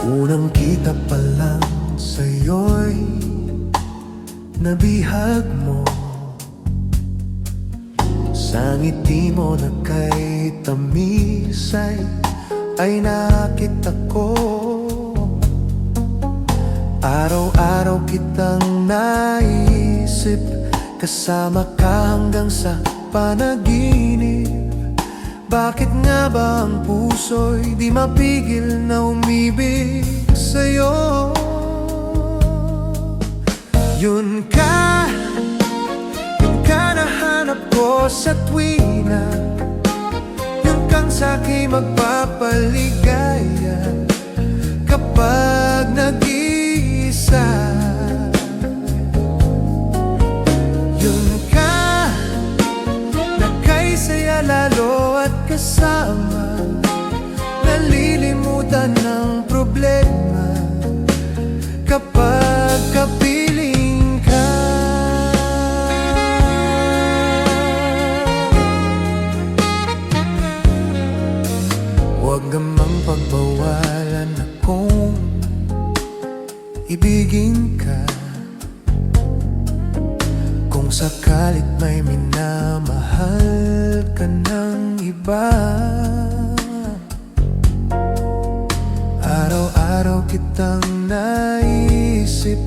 Unang kita pa lang sa'yo'y nabihag mo. Sa ngiti mo na kay tamis ay nakita ko. Araw-araw kitang naisip, kasama ka hanggang sa panaginip. Bakit nga ba ang puso'y di mapigil na umibig sa'yo? Yun ka nahanap ko sa tuwina. Yun kang sa'kin magpapaligaya kapag nag-iisa. Yun ka na kay saya lalo at kasama, nalilimutan ng problema kapag kapiling ka. Huwag namang pagbawalan akong ibigin ka. Kung sakalit may minamahal ka ng iba, araw-araw kitang naisip,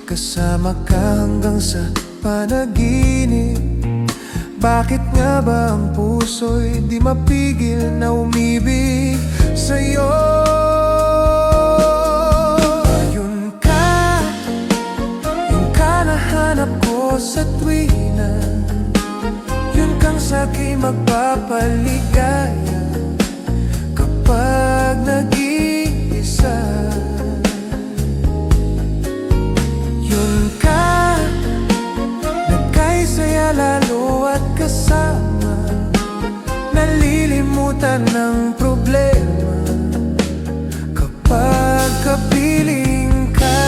kasama ka hanggang sa panaginip. Bakit nga ba ang puso'y di mapigil na umibig sa'yo? Yun ka nahanap ko sa tuwina. Yun kang sa'kin magpapaligaya kapag nag-iisa. Yun ka na kay saya lalo at kasama, nalilimutan ng problema kapag kapiling ka.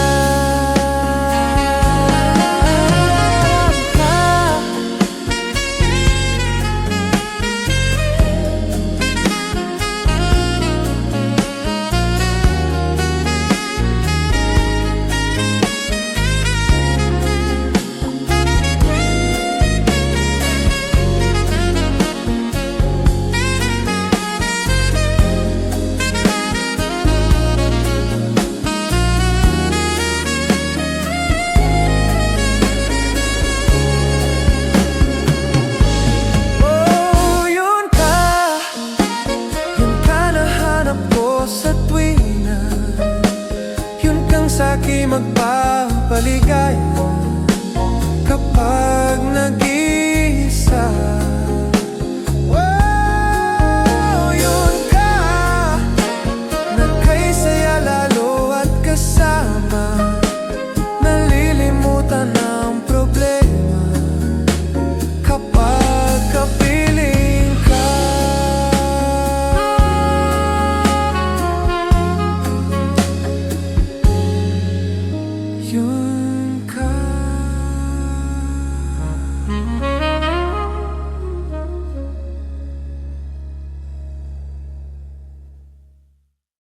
Sa'kin magpapaligaya kapag